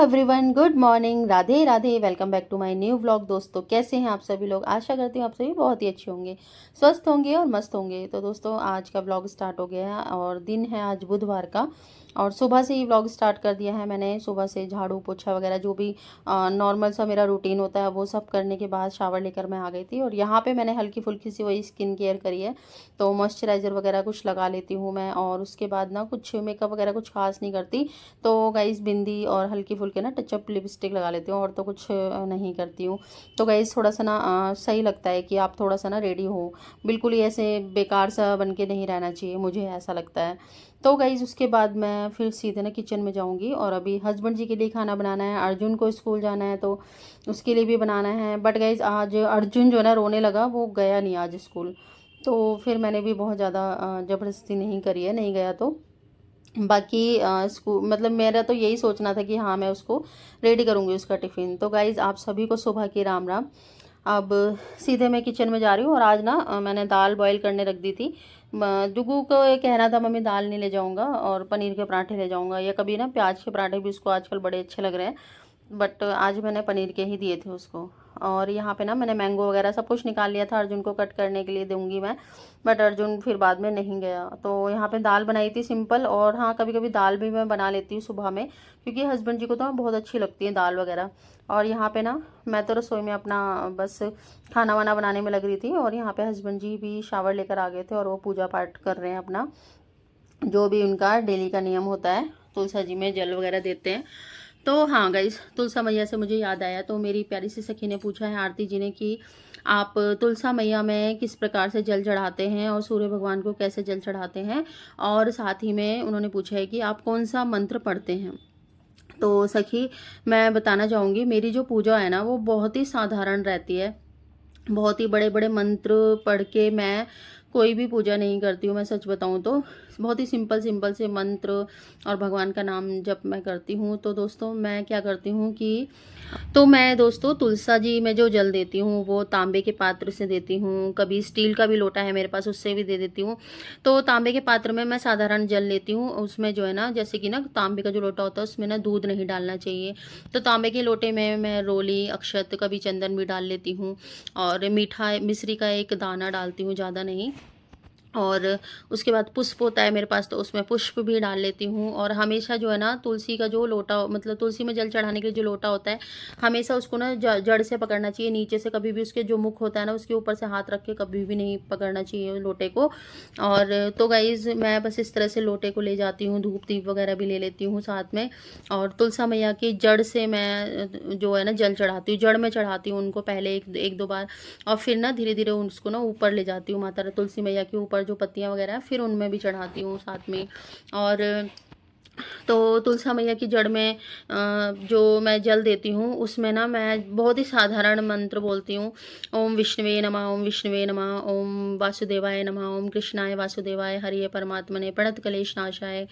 Everyone, good morning, Radhe Radhe. Welcome back to my new vlog. दोस्तों, कैसे हैं आप सभी लोग? आशा करती हूँ आप सभी बहुत ही अच्छे होंगे, स्वस्थ होंगे और मस्त होंगे। तो दोस्तों, आज का व्लॉग स्टार्ट हो गया है और दिन है आज बुधवार का। और सुबह से ही व्लॉग स्टार्ट कर दिया है मैंने। सुबह से झाड़ू पोछा वगैरह जो भी नॉर्मल सा मेरा रूटीन होता है वो सब करने के बाद शावर लेकर मैं आ गई थी। और यहाँ पे मैंने हल्की फुल्की सी वही स्किन केयर करी है। तो मॉइस्चराइज़र वगैरह कुछ लगा लेती हूँ मैं, और उसके बाद ना कुछ मेकअप वगैरह कुछ खास नहीं करती। तो गाइस, बिंदी और हल्की फुल्के ना टचअप लिपस्टिक लगा लेती हूँ, और तो कुछ नहीं करती हूँ। तो गाइस, थोड़ा सा ना सही लगता है कि आप थोड़ा सा ना रेडी हो, बिल्कुल ही ऐसे बेकार सा बन के नहीं रहना चाहिए, मुझे ऐसा लगता है। तो गाइस, उसके बाद मैं फिर सीधे ना किचन में जाऊँगी, और अभी हस्बैंड जी के लिए खाना बनाना है, अर्जुन को स्कूल जाना है तो उसके लिए भी बनाना है। बट गाइस, आज अर्जुन जो है ना रोने लगा, वो गया नहीं आज स्कूल। तो फिर मैंने भी बहुत ज़्यादा ज़बरदस्ती नहीं करी है, नहीं गया तो। बाकी स्कूल मतलब मेरा तो यही सोचना था कि हाँ, मैं उसको रेडी करूँगी उसका टिफ़िन। तो गाइज़, आप सभी को सुबह की राम राम। अब सीधे मैं किचन में जा रही हूँ, और आज ना मैंने दाल बॉईल करने रख दी थी। जुगू को ये कहना था मम्मी दाल नहीं ले जाऊँगा और पनीर के पराठे ले जाऊँगा, या कभी ना प्याज के पराठे भी उसको आजकल बड़े अच्छे लग रहे हैं। बट आज मैंने पनीर के ही दिए थे उसको। और यहाँ पे ना मैंने मैंगो वगैरह सब कुछ निकाल लिया था, अर्जुन को कट करने के लिए दूंगी मैं। बट अर्जुन फिर बाद में नहीं गया। तो यहाँ पे दाल बनाई थी सिंपल। और हाँ, कभी कभी दाल भी मैं बना लेती हूँ सुबह में, क्योंकि हस्बैंड जी को तो बहुत अच्छी लगती है दाल वगैरह। और यहाँ पे ना मैं तो रसोई में अपना बस खाना वाना बनाने में लग रही थी, और यहाँ पे हस्बैंड जी भी शावर लेकर आ गए थे, और वो पूजा पाठ कर रहे हैं अपना, जो भी उनका डेली का नियम होता है। तुलसा जी में जल वगैरह देते हैं। तो हाँ गाइस, तुलसा मैया से मुझे याद आया, तो मेरी प्यारी सी सखी ने पूछा है आरती जी ने कि आप तुलसा मैया में किस प्रकार से जल चढ़ाते हैं और सूर्य भगवान को कैसे जल चढ़ाते हैं, और साथ ही में उन्होंने पूछा है कि आप कौन सा मंत्र पढ़ते हैं। तो सखी, मैं बताना चाहूँगी, मेरी जो पूजा है ना वो बहुत ही साधारण रहती है। बहुत ही बड़े बड़े मंत्र पढ़ के मैं कोई भी पूजा नहीं करती हूँ। मैं सच बताऊँ तो बहुत ही सिंपल सिंपल से मंत्र और भगवान का नाम जब मैं करती हूँ। तो दोस्तों, मैं क्या करती हूँ कि मैं दोस्तों तुलसा जी में जो जल देती हूँ वो तांबे के पात्र से देती हूँ, कभी स्टील का भी लोटा है मेरे पास, उससे भी दे देती हूँ। तो तांबे के पात्र में मैं साधारण जल लेती हूँ। उसमें जो है ना, जैसे कि ना तांबे का जो लोटा होता है उसमें ना दूध नहीं डालना चाहिए। तो तांबे के लोटे में मैं रोली, अक्षत, कभी चंदन भी डाल लेती हूँ, और मीठा मिश्री का एक दाना डालती हूँ, ज़्यादा नहीं। और उसके बाद पुष्प होता है मेरे पास, तो उसमें पुष्प भी डाल लेती हूँ। और हमेशा जो है ना, तुलसी का जो लोटा, मतलब तुलसी में जल चढ़ाने के लिए जो लोटा होता है, हमेशा उसको ना जड़ से पकड़ना चाहिए, नीचे से कभी भी उसके जो मुख होता है ना उसके ऊपर से हाथ रख के कभी भी नहीं पकड़ना चाहिए लोटे को। और तो गाइज, मैं बस इस तरह से लोटे को ले जाती हूँ, धूप दीप वगैरह भी ले लेती हूँ साथ में। और तुलसा मैया की जड़ से मैं जो है ना जल चढ़ाती हूँ, जड़ में चढ़ाती हूँ उनको पहले एक दो बार, और फिर ना धीरे धीरे उसको ना ऊपर ले जाती हूँ, माता तुलसी मैया के ऊपर जो पत्तियाँ वगैरह फिर उनमें भी चढ़ाती हूँ साथ में। और तो तुलसा मैया की जड़ में जो मैं जल देती हूँ उसमें ना मैं बहुत ही साधारण मंत्र बोलती हूँ। ओम विष्णुवे नमः, ओम विष्णुवे नमः, ओम वासुदेवाय नमः, ओम कृष्णाय वासुदेवाय हरिये परमात्मने प्रणत क्लेश नाशाय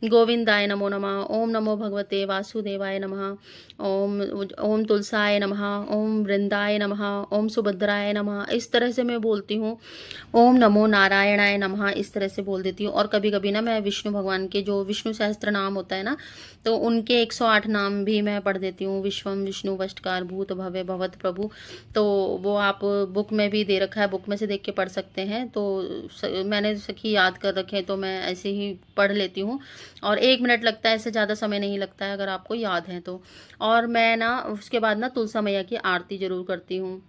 गोविंदाय नमो नमः, ओम नमो भगवते वासुदेवाय नमः, ओम ओम तुलसाय नमः, ओम वृंदाय नमः, ओम सुभद्राय नमः। इस तरह से मैं बोलती हूँ। ओम नमो नारायणाय नमः, इस तरह से बोल देती हूँ। और कभी कभी ना मैं विष्णु भगवान के जो विष्णु सहस्त्र नाम होता है ना, तो उनके 108 नाम भी मैं पढ़ देती हूँ। विश्वम विष्णु वष्टकार भूत भव्य भवत प्रभु। तो वो आप बुक में भी दे रखा है, बुक में से देख के पढ़ सकते हैं। तो मैंने सखी याद कर रखे हैं, तो मैं ऐसे ही पढ़ लेती हूँ। और 1 मिनट लगता है, इससे ज़्यादा समय नहीं लगता है अगर आपको याद है तो। और मैं ना उसके बाद ना तुलसा मैया की आरती ज़रूर करती हूँ।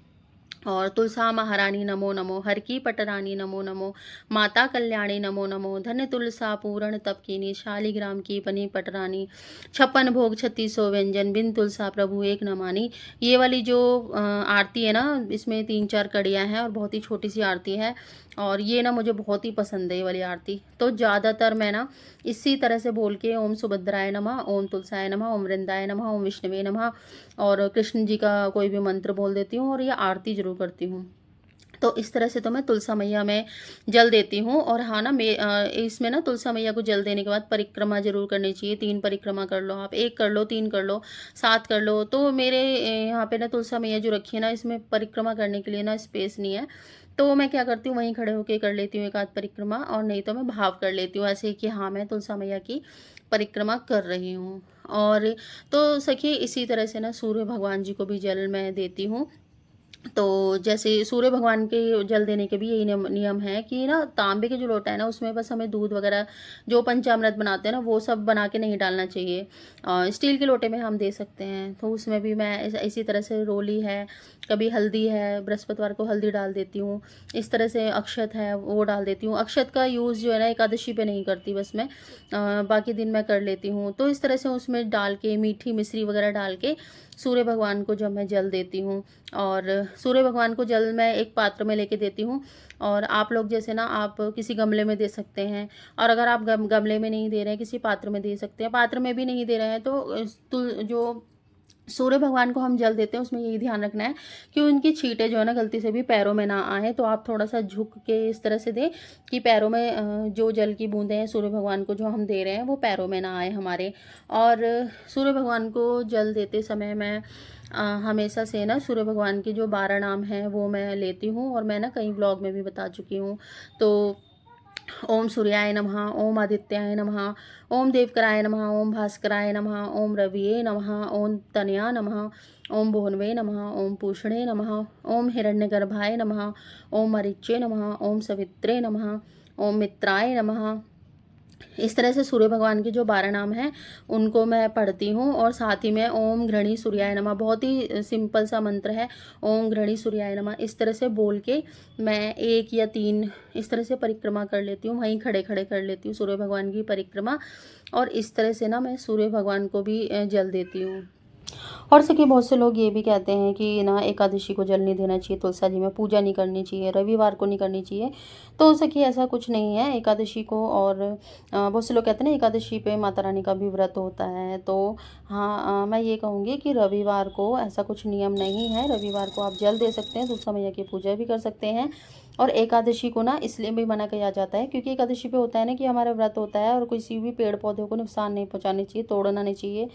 और तुलसा महारानी नमो नमो, हर की पटरानी नमो नमो, माता कल्याणी नमो नमो, धन तुलसा पूर्ण तपकीनी, शालिग्राम की पनी पटरानी, 56 भोग 3600 व्यंजन, बिन तुलसा प्रभु एक न मानी। ये वाली जो आरती है ना, इसमें 3-4 कड़ियाँ हैं और बहुत ही छोटी सी आरती है। और ये ना मुझे बहुत ही पसंद है ये वाली आरती। तो ज़्यादातर मैं ना इसी तरह से बोल के ओम सुभद्राय नमः, ओम तुलसाय नमः, ओम वृंदाय नमः, ओम विष्णुवे नमः, और कृष्ण जी का कोई भी मंत्र बोल देती हूँ, और ये आरती जरूर करती हूँ। तो इस तरह से तो मैं तुलसा मैया में जल देती हूँ। और हाँ ना, इसमें ना तुलसा मैया को जल देने के बाद परिक्रमा जरूर करनी चाहिए। 3 परिक्रमा कर लो आप, 1 कर लो, 3 कर लो, 7 कर लो। तो मेरे यहाँ पे ना तुलसा मैया जो रखी है ना, इसमें परिक्रमा करने के लिए ना स्पेस नहीं है। तो मैं क्या करती हूँ, वहीं खड़े होके कर लेती हूँ 1 आध परिक्रमा, और नहीं तो मैं भाव कर लेती हूँ ऐसे ही कि हाँ, मैं तुलसा मैया की परिक्रमा कर रही हूँ। और तो सखी इसी तरह से ना सूर्य भगवान जी को भी जल मैं देती हूँ। तो जैसे सूर्य भगवान के जल देने के भी यही नियम नियम है कि ना तांबे के जो लोटा है ना उसमें बस हमें दूध वगैरह जो पंचामृत बनाते हैं ना वो सब बना के नहीं डालना चाहिए। स्टील के लोटे में हम दे सकते हैं, तो उसमें भी मैं इसी तरह से रोली है, कभी हल्दी है, बृहस्पतिवार को हल्दी डाल देती हूँ। इस तरह से अक्षत है वो डाल देती हूँ। अक्षत का यूज़ जो है ना एकादशी पे नहीं करती बस मैं, बाकी दिन मैं कर लेती हूँ। तो इस तरह से उसमें डाल के मीठी मिश्री वगैरह डाल के सूर्य भगवान को जब मैं जल देती हूँ, और सूर्य भगवान को जल मैं एक पात्र में लेके देती हूँ। और आप लोग जैसे ना आप किसी गमले में दे सकते हैं, और अगर आप गमले में नहीं दे रहे हैं किसी पात्र में दे सकते हैं। पात्र में भी नहीं दे रहे हैं तो जो सूर्य भगवान को हम जल देते हैं उसमें यही ध्यान रखना है कि उनकी छींटे जो है ना गलती से भी पैरों में ना आए। तो आप थोड़ा सा झुक के इस तरह से दें कि पैरों में जो जल की बूंदें हैं सूर्य भगवान को जो हम दे रहे हैं वो पैरों में ना आए हमारे। और सूर्य भगवान को जल देते समय मैं हमेशा से ना सूर्य भगवान के जो 12 नाम हैं वो मैं लेती हूँ, और मैं ना कई ब्लॉग में भी बता चुकी हूँ। तो ओम सूर्याय नमः, ओम आदित्याय नमः, ओम देवकराय नमः, ओम भास्कराय नमः, ओम रविये नमः, ओम तनया नमः, ओम भुवनवे नमः, ओम पूषणे नमः, ओम हिरण्यगर्भाय नमः, ओम मरीचे नमः, ओम सवित्रे नमः, ओम मित्राय नमः। इस तरह से सूर्य भगवान के जो 12 नाम हैं उनको मैं पढ़ती हूँ, और साथ ही में ओम घृणी सूर्याय नमः, बहुत ही सिंपल सा मंत्र है, ओम घृणी सूर्याय नमः, इस तरह से बोल के मैं 1 या 3 इस तरह से परिक्रमा कर लेती हूँ, वहीं खड़े खड़े कर लेती हूँ सूर्य भगवान की परिक्रमा। और इस तरह से ना मैं सूर्य भगवान को भी जल देती हूँ। और सखी बहुत से लोग ये भी कहते हैं कि ना एकादशी को जल नहीं देना चाहिए, तुलसा जी में पूजा नहीं करनी चाहिए, रविवार को नहीं करनी चाहिए। तो सखी ऐसा कुछ नहीं है एकादशी को। और बहुत से लोग कहते हैं ना एकादशी पे माता रानी का भी व्रत होता है। तो हाँ, मैं ये कहूँगी कि रविवार को ऐसा कुछ नियम नहीं है। रविवार को आप जल दे सकते हैं, तुलसा मैया की पूजा भी कर सकते हैं। और एकादशी को ना इसलिए भी मना किया जाता है क्योंकि एकादशी पे होता है ना कि हमारा व्रत होता है और किसी भी पेड़ पौधे को नुकसान नहीं पहुँचानी चाहिए, तोड़ना नहीं चाहिए,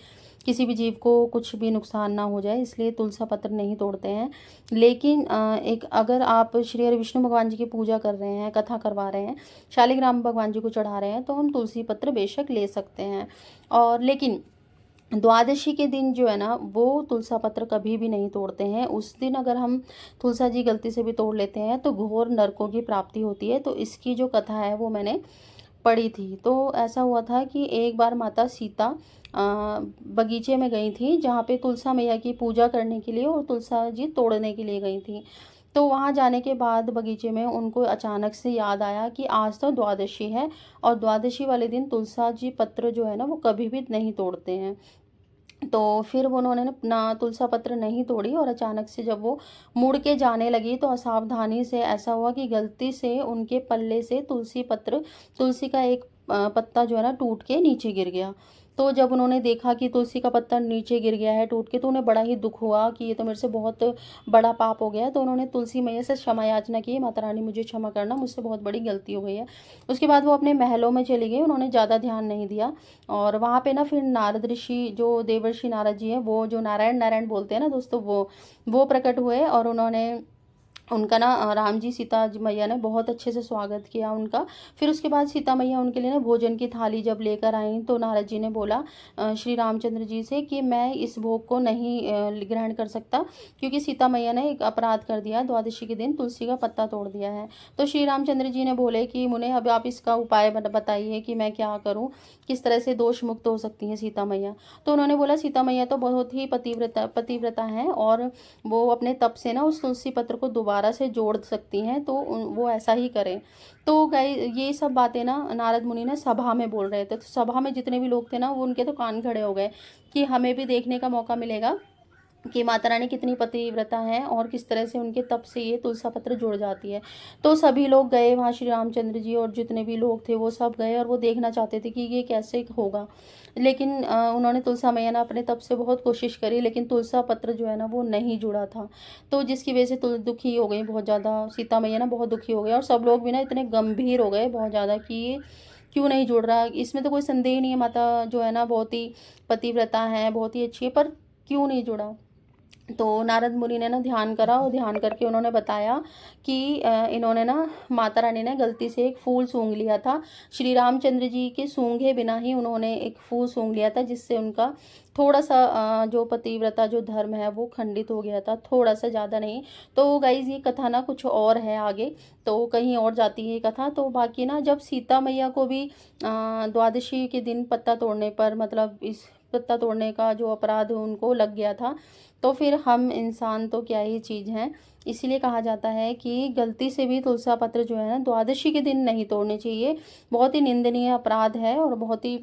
किसी भी जीव को कुछ भी नुकसान ना हो जाए, इसलिए तुलसा पत्र नहीं तोड़ते हैं। लेकिन एक अगर आप श्री हरि विष्णु भगवान जी की पूजा कर रहे हैं, कथा करवा रहे हैं, शालिग्राम भगवान जी को चढ़ा रहे हैं, तो हम तुलसी पत्र बेशक ले सकते हैं। और लेकिन द्वादशी के दिन जो है ना वो तुलसा पत्र कभी भी नहीं तोड़ते हैं। उस दिन अगर हम तुलसा जी गलती से भी तोड़ लेते हैं तो घोर नरकों की प्राप्ति होती है। तो इसकी जो कथा है वो मैंने पड़ी थी। तो ऐसा हुआ था कि एक बार माता सीता बगीचे में गई थी जहाँ पे तुलसा मैया की पूजा करने के लिए और तुलसा जी तोड़ने के लिए गई थी। तो वहाँ जाने के बाद बगीचे में उनको अचानक से याद आया कि आज तो द्वादशी है, और द्वादशी वाले दिन तुलसा जी पत्र जो है ना वो कभी भी नहीं तोड़ते हैं। तो फिर वो उन्होंने ना तुलसा पत्र नहीं तोड़ी, और अचानक से जब वो मुड़ के जाने लगी तो असावधानी से ऐसा हुआ कि गलती से उनके पल्ले से तुलसी का एक पत्ता जो है ना टूट के नीचे गिर गया। तो जब उन्होंने देखा कि तुलसी का पत्ता नीचे गिर गया है टूट के, तो उन्हें बड़ा ही दुख हुआ कि ये तो मेरे से बहुत बड़ा पाप हो गया है। तो उन्होंने तुलसी मैया से क्षमा याचना की, माता रानी मुझे क्षमा करना, मुझसे बहुत बड़ी गलती हो गई है। उसके बाद वो अपने महलों में चली गई, उन्होंने ज़्यादा ध्यान नहीं दिया। और वहाँ पे ना फिर नारद ऋषि जो देवर्षि नारद जी हैं, वो जो नारायण नारायण बोलते हैं ना दोस्तों, वो प्रकट हुए, और उन्होंने उनका ना राम जी सीता जी मैया ने बहुत अच्छे से स्वागत किया उनका। फिर उसके बाद सीता मैया उनके लिए ना भोजन की थाली जब लेकर आई तो नारद जी ने बोला श्री रामचंद्र जी से कि मैं इस भोग को नहीं ग्रहण कर सकता, क्योंकि सीता मैया ने एक अपराध कर दिया, द्वादशी के दिन तुलसी का पत्ता तोड़ दिया है। तो श्री रामचंद्र जी ने बोले कि मुने अब आप इसका उपाय बताइए कि मैं क्या करूँ, किस तरह से दोष मुक्त हो सकती हैं सीता मैया। तो उन्होंने बोला सीता मैया तो बहुत ही पतिव्रता हैं, और वो अपने तप से ना उस तुलसी पत्र को दोबारा से जोड़ सकती हैं, तो वो ऐसा ही करें। तो गए ये सब बातें ना नारद मुनि ने सभा में बोल रहे थे। तो सभा में जितने भी लोग थे ना वो उनके तो कान खड़े हो गए कि हमें भी देखने का मौका मिलेगा कि माता रानी कितनी पतिव्रता हैं और किस तरह से उनके तप से ये तुलसा पत्र जुड़ जाती है। तो सभी लोग गए वहाँ, श्री रामचंद्र जी और जितने भी लोग थे वो सब गए, और वो देखना चाहते थे कि ये कैसे होगा। लेकिन उन्होंने तुलसा मैया ने अपने तप से बहुत कोशिश करी, लेकिन तुलसा पत्र जो है ना वो नहीं जुड़ा था। तो जिसकी वजह से दुखी हो गई बहुत ज़्यादा सीता मैया ना, बहुत दुखी हो गए, और सब लोग भी ना इतने गंभीर हो गए बहुत ज़्यादा कि ये क्यों नहीं जुड़ रहा। इसमें तो कोई संदेह नहीं है, माता जो है ना बहुत ही पतिव्रता है, बहुत ही अच्छी है, पर क्यों नहीं जुड़ा। तो नारद मुनि ने ना ध्यान करा और ध्यान करके उन्होंने बताया कि इन्होंने ना माता रानी ने गलती से एक फूल सूंघ लिया था। श्री रामचंद्र जी के सूंघे बिना ही उन्होंने एक फूल सूंघ लिया था, जिससे उनका थोड़ा सा जो पतिव्रता जो धर्म है वो खंडित हो गया था, थोड़ा सा, ज़्यादा नहीं। तो गाइज ये कथा ना कुछ और है आगे, तो कहीं और जाती है ये कथा। तो बाकी ना जब सीता मैया को भी द्वादशी के दिन पत्ता तोड़ने पर, मतलब इस पत्ता तोड़ने का जो अपराध उनको लग गया था, तो फिर हम इंसान तो क्या ही चीज़ हैं। इसीलिए कहा जाता है कि गलती से भी तुलसा पत्र जो है ना द्वादशी के दिन नहीं तोड़ने चाहिए। बहुत ही निंदनीय अपराध है और बहुत ही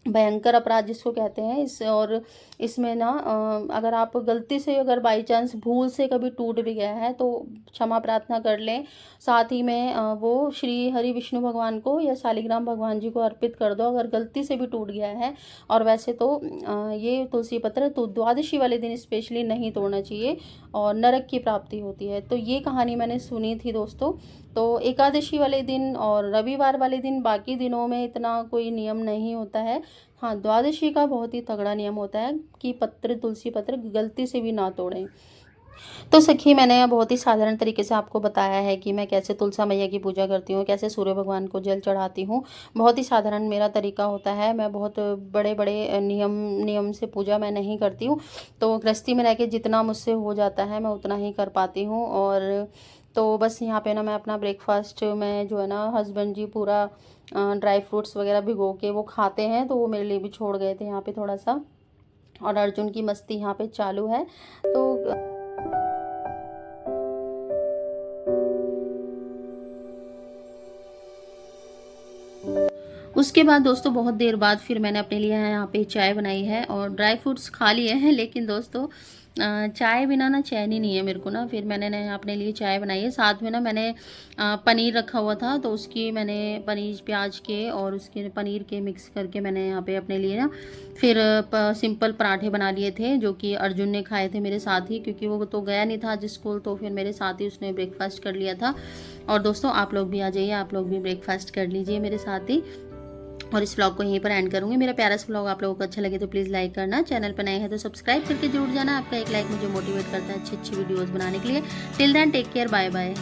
भयंकर अपराध जिसको कहते हैं। इस और इसमें ना अगर आप गलती से, अगर बाई चांस भूल से कभी टूट भी गया है तो क्षमा प्रार्थना कर लें। साथ ही में वो श्री हरि विष्णु भगवान को या शालिग्राम भगवान जी को अर्पित कर दो अगर गलती से भी टूट गया है। और वैसे तो ये तुलसी पत्र तो द्वादशी वाले दिन स्पेशली नहीं तोड़ना चाहिए और नरक की प्राप्ति होती है। तो ये कहानी मैंने सुनी थी दोस्तों। तो एकादशी वाले दिन और रविवार वाले दिन, बाकी दिनों में इतना कोई नियम नहीं होता है। हाँ, द्वादशी का बहुत ही तगड़ा नियम होता है कि पत्र, तुलसी पत्र गलती से भी ना तोड़ें। तो सखी, मैंने बहुत ही साधारण तरीके से आपको बताया है कि मैं कैसे तुलसा मैया की पूजा करती हूँ, कैसे सूर्य भगवान को जल चढ़ाती हूँ। बहुत ही साधारण मेरा तरीका होता है। मैं बहुत बड़े बड़े नियम से पूजा मैं नहीं करती हूँ। तो गृहस्थी में रह के जितना मुझसे हो जाता है मैं उतना ही कर पाती हूँ। और तो बस यहाँ पे ना मैं अपना ब्रेकफास्ट में जो है ना, हस्बैंड जी पूरा ड्राई फ्रूट्स वगैरह भिगो के वो खाते हैं, तो वो मेरे लिए भी छोड़ गए थे यहाँ पे थोड़ा सा। और अर्जुन की मस्ती यहाँ पे चालू है। तो उसके बाद दोस्तों बहुत देर बाद फिर मैंने अपने लिए यहाँ पे चाय बनाई है और ड्राई फ्रूट्स खा लिए हैं। लेकिन दोस्तों चाय बिना ना चैन ही नहीं है मेरे को ना। फिर मैंने ना अपने लिए चाय बनाई है। साथ में ना मैंने पनीर रखा हुआ था, तो उसकी मैंने पनीर प्याज के और उसके पनीर के मिक्स करके मैंने यहाँ पे अपने लिए ना फिर सिंपल पराठे बना लिए थे, जो कि अर्जुन ने खाए थे मेरे साथ ही, क्योंकि वो तो गया नहीं था आज स्कूल, तो फिर मेरे साथ ही उसने ब्रेकफास्ट कर लिया था। और दोस्तों आप लोग भी आ जाइए, आप लोग भी ब्रेकफास्ट कर लीजिए मेरे साथ ही। और इस व्लॉग को यहीं पर एंड करूंगी। मेरा प्यारा सा व्लॉग आप लोगों को अच्छा लगे तो प्लीज़ लाइक करना, चैनल पर नए हैं तो सब्सक्राइब करके जरूर जाना। आपका एक लाइक मुझे मोटिवेट करता है अच्छी अच्छी वीडियोस बनाने के लिए। Till then take care, bye bye.